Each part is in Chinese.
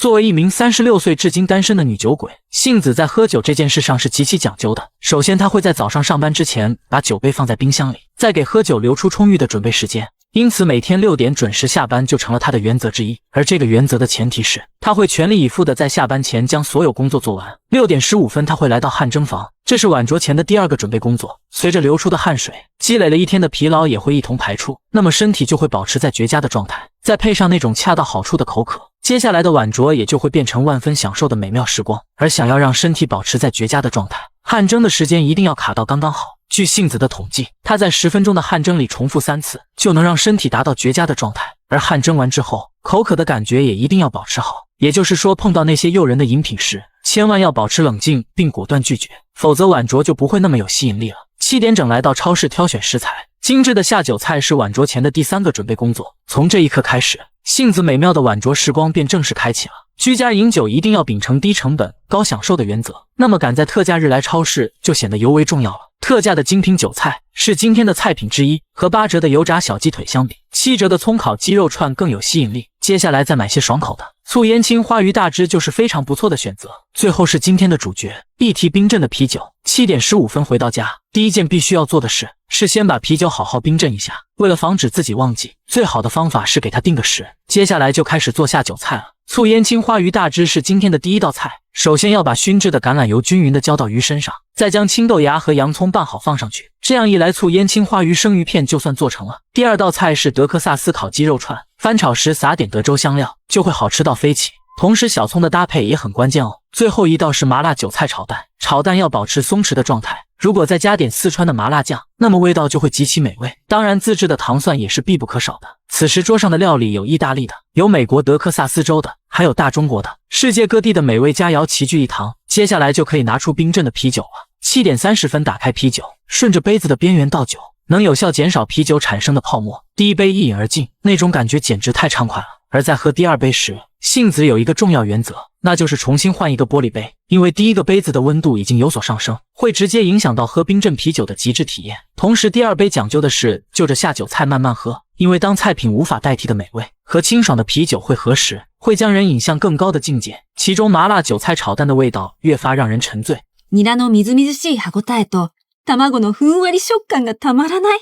作为一名36岁至今单身的女酒鬼，杏子在喝酒这件事上是极其讲究的。首先，她会在早上上班之前把酒杯放在冰箱里，再给喝酒留出充裕的准备时间。因此，每天6点准时下班就成了她的原则之一。而这个原则的前提是，她会全力以赴地在下班前将所有工作做完。6点15分，她会来到汗蒸房，这是晚酌前的第2个准备工作。随着流出的汗水，积累了一天的疲劳也会一同排出，那么身体就会保持在绝佳的状态。再配上那种恰到好处的口渴，接下来的晚酌也就会变成万分享受的美妙时光。而想要让身体保持在绝佳的状态，汗蒸的时间一定要卡到刚刚好。据杏子的统计，她在10分钟的汗蒸里重复3次，就能让身体达到绝佳的状态。而汗蒸完之后，口渴的感觉也一定要保持好。也就是说，碰到那些诱人的饮品时，千万要保持冷静并果断拒绝，否则晚酌就不会那么有吸引力了。7点整来到超市挑选食材，精致的下酒菜是晚酌前的第3个准备工作。从这一刻开始，杏子美妙的晚酌时光便正式开启了。居家饮酒一定要秉承低成本、高享受的原则，那么赶在特价日来超市就显得尤为重要了。特价的精品酒菜是今天的菜品之一，和8折的油炸小鸡腿相比，7折的葱烤鸡肉串更有吸引力。接下来再买些爽口的，醋烟青花鱼大汁就是非常不错的选择。最后是今天的主角，一提冰镇的啤酒。7点15分回到家，第一件必须要做的事是先把啤酒好好冰镇一下。为了防止自己忘记，最好的方法是给它定个时。接下来就开始做下酒菜了。醋烟青花鱼大汁是今天的第1道菜。首先要把熏制的橄榄油均匀地浇到鱼身上，再将青豆芽和洋葱拌好放上去。这样一来，醋烟青花鱼生鱼片就算做成了。第2道菜是德克萨斯烤鸡肉串，翻炒时撒点德州香料，就会好吃到飞起。同时小葱的搭配也很关键哦。最后一道是麻辣韭菜炒蛋，炒蛋要保持松弛的状态，如果再加点四川的麻辣酱，那么味道就会极其美味。当然自制的糖蒜也是必不可少的。此时桌上的料理有意大利的，有美国德克萨斯州的，还有大中国的，世界各地的美味佳肴齐聚一堂。接下来就可以拿出冰镇的啤酒了。7点30分打开啤酒，顺着杯子的边缘倒酒，能有效减少啤酒产生的泡沫。第1杯一饮而尽，那种感觉简直太畅快了。而在喝第2杯时，杏子有一个重要原则，那就是重新换一个玻璃杯，因为第1个杯子的温度已经有所上升，会直接影响到喝冰镇啤酒的极致体验。同时第2杯讲究的是就着下酒菜慢慢喝，因为当菜品无法代替的美味和清爽的啤酒会合时，会将人引向更高的境界。其中麻辣韭菜炒蛋的味道越发让人沉醉，ニラのみずみずしい歯ごたえと卵のふんわり食感がたまらない。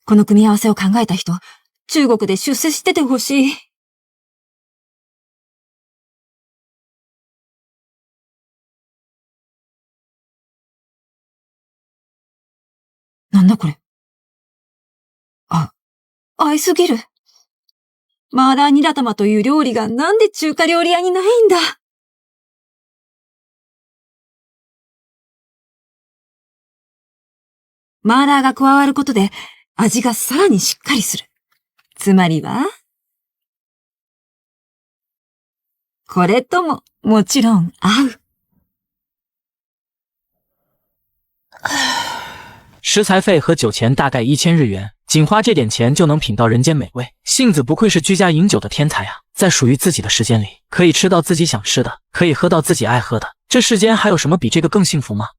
この組み合わせを考えた人、中国で出世しててほしい。なんだこれ。合いすぎる。マーラーニラ玉という料理がなんで中華料理屋にないんだ。マーラーが加わることで味がさらにしっかりする。つまりは、これとももちろん合う。食材费和酒钱大概1000日元，仅花这点钱就能品到人间美味。杏子不愧是居家饮酒的天才啊，在属于自己的时间里，可以吃到自己想吃的，可以喝到自己爱喝的，这世间还有什么比这个更幸福吗？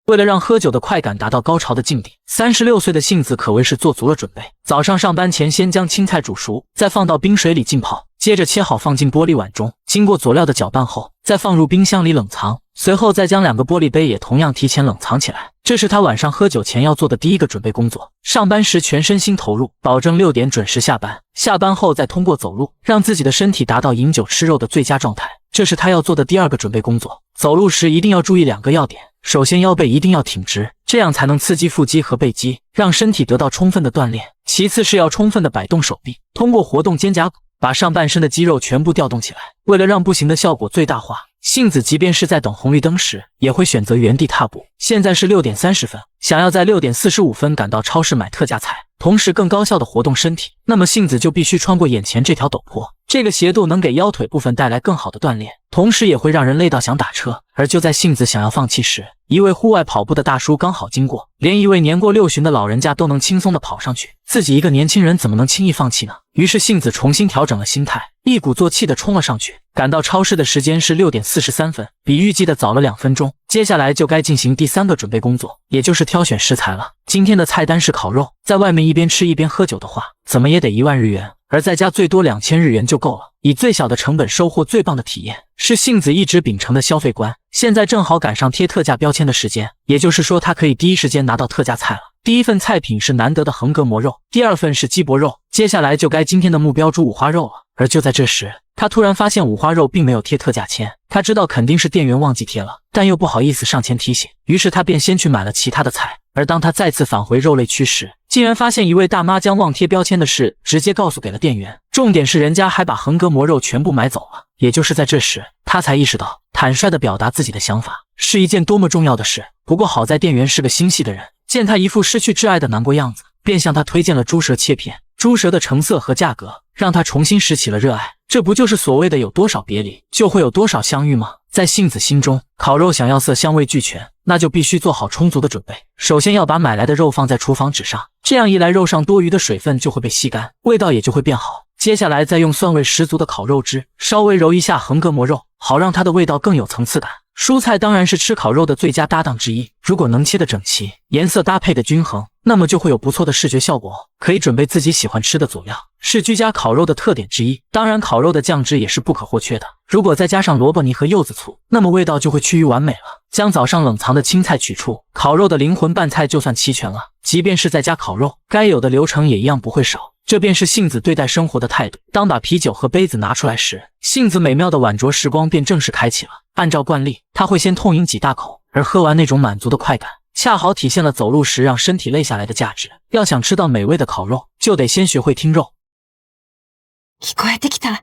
为了让喝酒的快感达到高潮的境地，36岁的杏子可谓是做足了准备。早上上班前，先将青菜煮熟，再放到冰水里浸泡，接着切好放进玻璃碗中，经过佐料的搅拌后，再放入冰箱里冷藏。随后再将2个玻璃杯也同样提前冷藏起来。这是他晚上喝酒前要做的第1个准备工作。上班时全身心投入，保证6点准时下班。下班后再通过走路，让自己的身体达到饮酒吃肉的最佳状态。这是他要做的第2个准备工作。走路时一定要注意2个要点。首先腰背一定要挺直，这样才能刺激腹肌和背肌，让身体得到充分的锻炼。其次是要充分的摆动手臂，通过活动肩胛骨，把上半身的肌肉全部调动起来。为了让步行的效果最大化，杏子即便是在等红绿灯时，也会选择原地踏步。现在是6点30分，想要在6点45分赶到超市买特价菜，同时更高效的活动身体，那么杏子就必须穿过眼前这条陡坡。这个斜度能给腰腿部分带来更好的锻炼，同时也会让人累到想打车。而就在杏子想要放弃时，一位户外跑步的大叔刚好经过，连一位年过60的老人家都能轻松地跑上去，自己一个年轻人怎么能轻易放弃呢？于是杏子重新调整了心态，一鼓作气地冲了上去。赶到超市的时间是6点43分，比预计的早了2分钟。接下来就该进行第3个准备工作，也就是挑选食材了。今天的菜单是烤肉，在外面一边吃一边喝酒的话，怎么也得1万日元。而在家最多2000日元就够了，以最小的成本收获最棒的体验，是杏子一直秉承的消费观。现在正好赶上贴特价标签的时间，也就是说她可以第一时间拿到特价菜了。第一份菜品是难得的横膈膜肉，第2份是鸡脖肉，接下来就该今天的目标猪五花肉了。而就在这时，她突然发现五花肉并没有贴特价签，她知道肯定是店员忘记贴了，但又不好意思上前提醒，于是她便先去买了其他的菜。而当她再次返回肉类区时，竟然发现一位大妈将忘贴标签的事直接告诉给了店员，重点是人家还把横膈膜肉全部买走了。也就是在这时，她才意识到坦率地表达自己的想法是一件多么重要的事。不过好在店员是个心细的人，见她一副失去挚爱的难过样子，便向她推荐了猪舌切片。猪舌的成色和价格让她重新拾起了热爱，这不就是所谓的有多少别离就会有多少相遇吗？在杏子心中，烤肉想要色香味俱全，那就必须做好充足的准备。首先要把买来的肉放在厨房纸上，这样一来肉上多余的水分就会被吸干，味道也就会变好。接下来再用蒜味十足的烤肉汁稍微揉一下横膈膜肉，好让它的味道更有层次感。蔬菜当然是吃烤肉的最佳搭档之一，如果能切得整齐，颜色搭配的均衡，那么就会有不错的视觉效果。可以准备自己喜欢吃的佐料，是居家烤肉的特点之一。当然烤肉的酱汁也是不可或缺的，如果再加上萝卜泥和柚子醋，那么味道就会趋于完美了。将早上冷藏的青菜取出，烤肉的灵魂拌菜就算齐全了。即便是在家烤肉，该有的流程也一样不会少。这便是杏子对待生活的态度。当把啤酒和杯子拿出来时，杏子美妙的晚酌时光便正式开启了。按照惯例，她会先痛饮几大口，而喝完那种满足的快感，恰好体现了走路时让身体累下来的价值。要想吃到美味的烤肉，就得先学会听肉。聞こえてきた。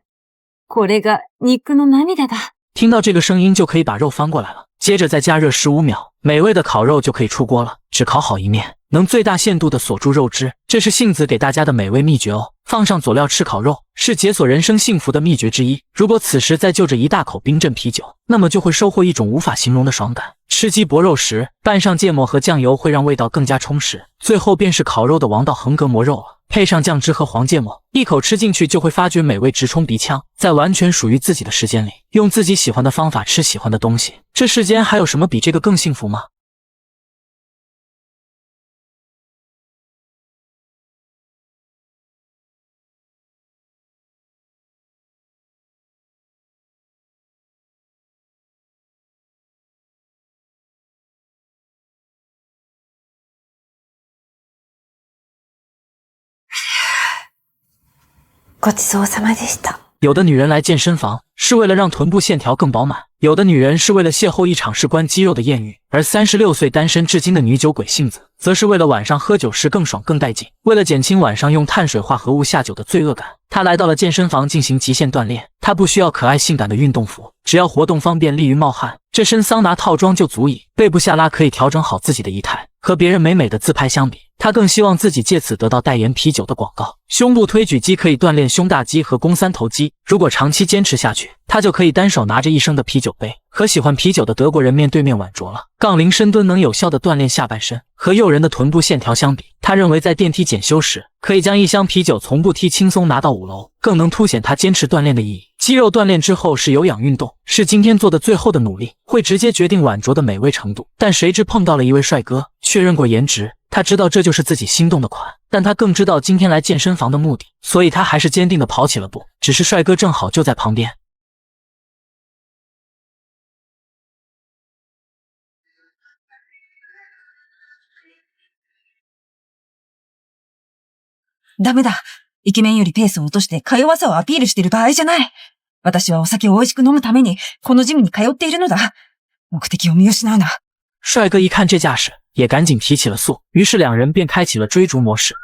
これが肉の涙だ。听到这个声音就可以把肉翻过来了，接着再加热15秒，美味的烤肉就可以出锅了。只烤好一面，能最大限度地锁住肉汁，这是杏子给大家的美味秘诀哦。放上佐料吃烤肉，是解锁人生幸福的秘诀之一。如果此时再就着一大口冰镇啤酒，那么就会收获一种无法形容的爽感。吃鸡脖肉时，拌上芥末和酱油会让味道更加充实。最后便是烤肉的王道横膈膜肉了，配上酱汁和黄芥末，一口吃进去就会发觉美味直冲鼻腔。在完全属于自己的时间里，用自己喜欢的方法吃喜欢的东西，这世间还有什么比这个更幸福吗？ごちそうさまでした。有的女人来健身房是为了让臀部线条更饱满，有的女人是为了邂逅一场事关肌肉的艳遇，而36岁单身至今的女酒鬼杏子，则是为了晚上喝酒时更爽更带劲。为了减轻晚上用碳水化合物下酒的罪恶感，她来到了健身房进行极限锻炼。她不需要可爱性感的运动服，只要活动方便利于冒汗，这身桑拿套装就足以。背部下拉可以调整好自己的仪态，和别人美美的自拍相比，她更希望自己借此得到代言啤酒的广告。胸部推举肌可以锻炼胸大肌和肱三头肌，如果长期坚持下去，她就可以单手拿着1升的啤酒杯，和喜欢啤酒的德国人面对面晚酌了。杠铃深蹲能有效地锻炼下半身，和诱人的臀部线条相比，她认为在电梯检修时，可以将1箱啤酒从步梯轻松拿到5楼，更能凸显她坚持锻炼的意义。肌肉锻炼之后是有氧运动，是今天做的最后的努力，会直接决定晚酌的美味程度。但谁知碰到了一位帅哥，确认过颜值，他知道这就是自己心动的款，但他更知道今天来健身房的目的，所以他还是坚定地跑起了步。只是帅哥正好就在旁边。ダメだ。イケメンよりペースを落としてか弱さをアピールしている場合じゃない。私はお酒を美味しく飲むためにこのジムに通っているのだ。目的を見失うな。帅哥一看这架势，也赶紧提起了速，于是两人便开启了追逐模式。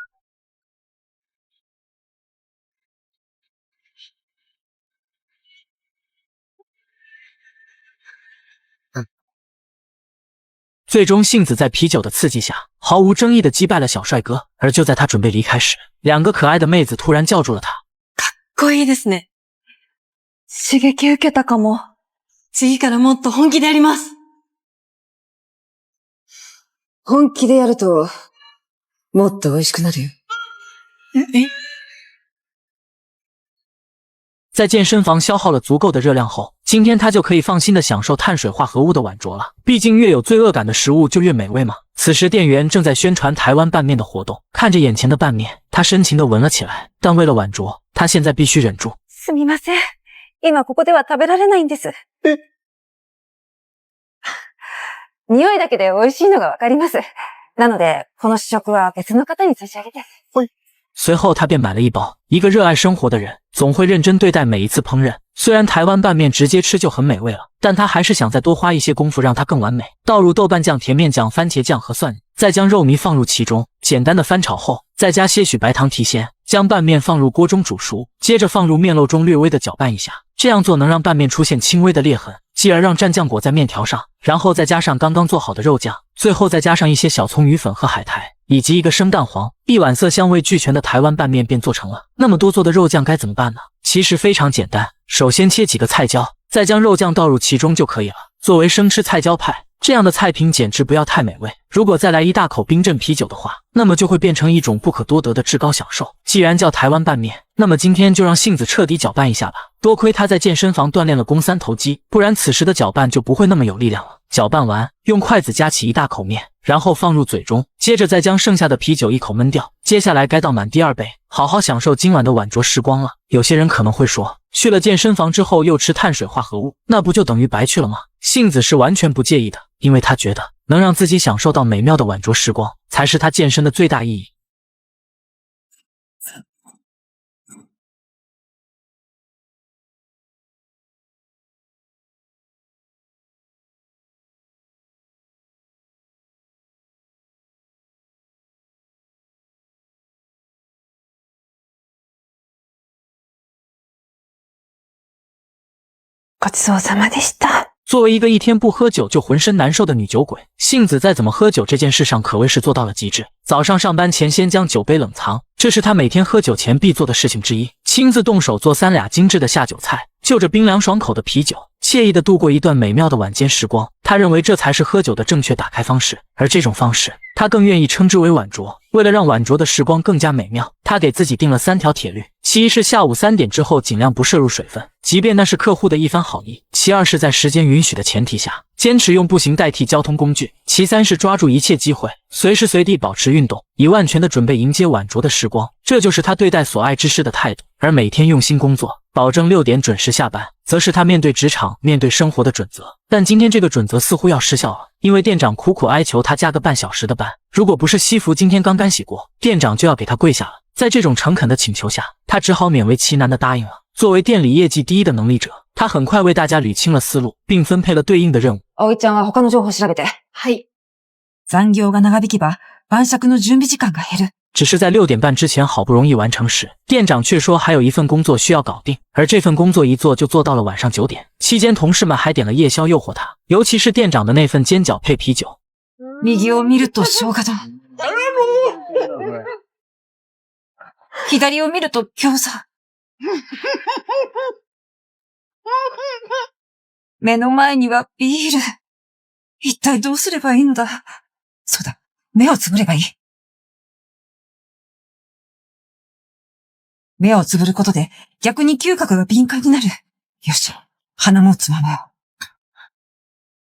最终杏子在啤酒的刺激下，毫无争议地击败了小帅哥。而就在他准备离开时，两个可爱的妹子突然叫住了他。かっこいいですね。刺激受けたかも。次からもっと本気でやります。本気でやると、もっと美味しくなるよ。在健身房消耗了足够的热量后，今天他就可以放心的享受碳水化合物的晚酌了。毕竟越有罪恶感的食物就越美味嘛。此时店员正在宣传台湾拌面的活动，看着眼前的拌面，他深情的闻了起来。但为了晚酌，他现在必须忍住。すみません。今ここでは食べられないんです。匂いだけで美味しいのがわかります。なので、この試食は別の方に差し上げて。随后他便买了一包。一个热爱生活的人总会认真对待每一次烹饪。虽然台湾拌面直接吃就很美味了，但他还是想再多花一些功夫让它更完美。倒入豆瓣酱、甜面酱、番茄酱和蒜泥，再将肉糜放入其中，简单的翻炒后，再加些许白糖提鲜，将拌面放入锅中煮熟，接着放入面漏中略微的搅拌一下。这样做能让拌面出现轻微的裂痕，继而让蘸酱裹在面条上，然后再加上刚刚做好的肉酱，最后再加上一些小葱、鱼粉和海苔，以及一个生蛋黄，一碗色香味俱全的台湾拌面便做成了。那么多做的肉酱该怎么办呢？其实非常简单，首先切几个菜椒，再将肉酱倒入其中就可以了。作为生吃菜椒派，这样的菜品简直不要太美味。如果再来一大口冰镇啤酒的话，那么就会变成一种不可多得的至高享受。既然叫台湾拌面，那么今天就让杏子彻底搅拌一下吧。多亏他在健身房锻炼了肱三头肌，不然此时的搅拌就不会那么有力量了。搅拌完，用筷子夹起一大口面，然后放入嘴中，接着再将剩下的啤酒一口闷掉。接下来该倒满第二杯，好好享受今晚的晚酌时光了。有些人可能会说，去了健身房之后又吃碳水化合物，那不就等于白去了吗？杏子是完全不介意的，因为他觉得能让自己享受到美妙的晚酌时光，才是他健身的最大意义。ごちそうさまでした。作为一个一天不喝酒就浑身难受的女酒鬼，杏子在怎么喝酒这件事上可谓是做到了极致。早上上班前先将酒杯冷藏，这是她每天喝酒前必做的事情之一。亲自动手做3俩精致的下酒菜，就着冰凉爽口的啤酒，惬意地度过一段美妙的晚间时光。她认为这才是喝酒的正确打开方式，而这种方式，她更愿意称之为晚酌。为了让晚酌的时光更加美妙，她给自己定了3条铁律：其一是下午3点之后尽量不摄入水分，即便那是客户的一番好意；其二是在时间允许的前提下，坚持用步行代替交通工具；其三是抓住一切机会，随时随地保持运动，以万全的准备迎接晚酌的时光。这就是他对待所爱之事的态度。而每天用心工作，保证6点准时下班，则是他面对职场、面对生活的准则。但今天这个准则似乎要失效了，因为店长苦苦哀求他加个半小时的班，如果不是西服今天刚刚洗过，店长就要给他跪下了。在这种诚恳的请求下，他只好勉为其难地答应了。作为店里业绩第一的能力者，他很快为大家捋清了思路，并分配了对应的任务。葵ちゃんは他の情報調べて。はい。残業が長引けば、晩酌の準備時間が減る。只是在6点半之前好不容易完成时，店长却说还有一份工作需要搞定，而这份工作一做就做到了晚上9点。期間同事们还点了夜宵诱惑他，尤其是店长的那份煎饺配啤酒。右を見ると生姜だ。左を見ると餃子。目の前にはビール。一体どうすればいいのだ。そうだ、目をつぶればいい。目をつぶることで逆に嗅覚が敏感になる。よし、鼻もつまもう。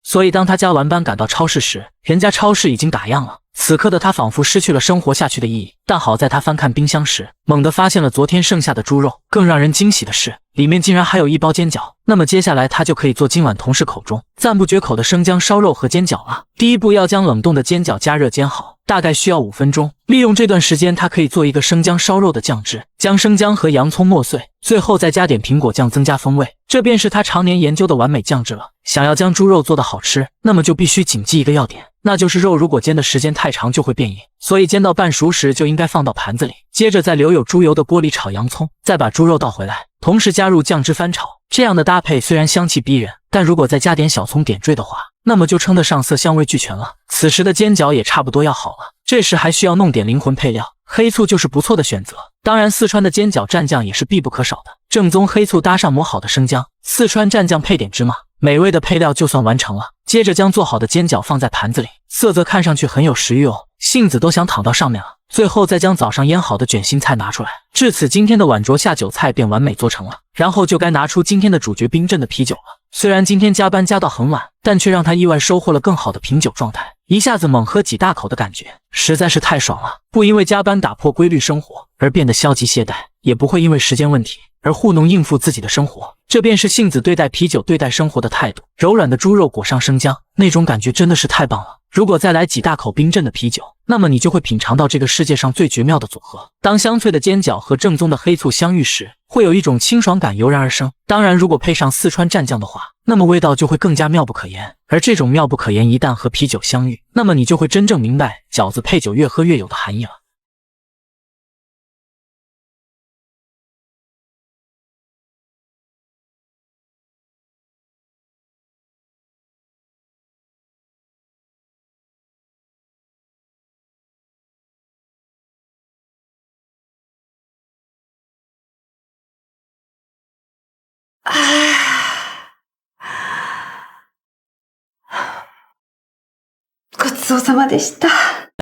所以当他加完班赶到超市时，人家超市已经打烊了。此刻的他仿佛失去了生活下去的意义。但好在他翻看冰箱时，猛地发现了昨天剩下的猪肉。更让人惊喜的是，里面竟然还有一包煎饺。那么接下来他就可以做今晚同事口中赞不绝口的生姜烧肉和煎饺了。第一步要将冷冻的煎饺加热煎好，大概需要5分钟。利用这段时间，他可以做一个生姜烧肉的酱汁，将生姜和洋葱磨碎，最后再加点苹果酱增加风味。这便是他常年研究的完美酱汁了。想要将猪肉做得好吃，那么就必须谨记一个要点，那就是肉如果煎的时间太长就会变硬，所以煎到半熟时就应该放到盘子里，接着在留有猪油的锅里炒洋葱，再把猪肉倒回来，同时加入酱汁翻炒。这样的搭配虽然香气逼人，但如果再加点小葱点缀的话，那么就称得上色香味俱全了。此时的煎饺也差不多要好了，这时还需要弄点灵魂配料，黑醋就是不错的选择。当然，四川的煎饺蘸酱也是必不可少的。正宗黑醋搭上磨好的生姜，四川蘸酱配点芝麻，美味的配料就算完成了。接着将做好的煎饺放在盘子里，色泽看上去很有食欲哦，杏子都想躺到上面了。最后再将早上腌好的卷心菜拿出来，至此今天的晚桌下酒菜便完美做成了。然后就该拿出今天的主角冰镇的啤酒了。虽然今天加班加到很晚，但却让他意外收获了更好的品酒状态，一下子猛喝几大口的感觉实在是太爽了。不因为加班打破规律生活而变得消极懈怠，也不会因为时间问题而糊弄应付自己的生活，这便是杏子对待啤酒对待生活的态度。柔软的猪肉裹上生姜，那种感觉真的是太棒了。如果再来几大口冰镇的啤酒，那么你就会品尝到这个世界上最绝妙的组合。当香脆的煎饺和正宗的黑醋相遇时，会有一种清爽感油然而生。当然，如果配上四川蘸酱的话，那么味道就会更加妙不可言。而这种妙不可言一旦和啤酒相遇，那么你就会真正明白饺子配酒越喝越有的含义了。ごちそうさまでした。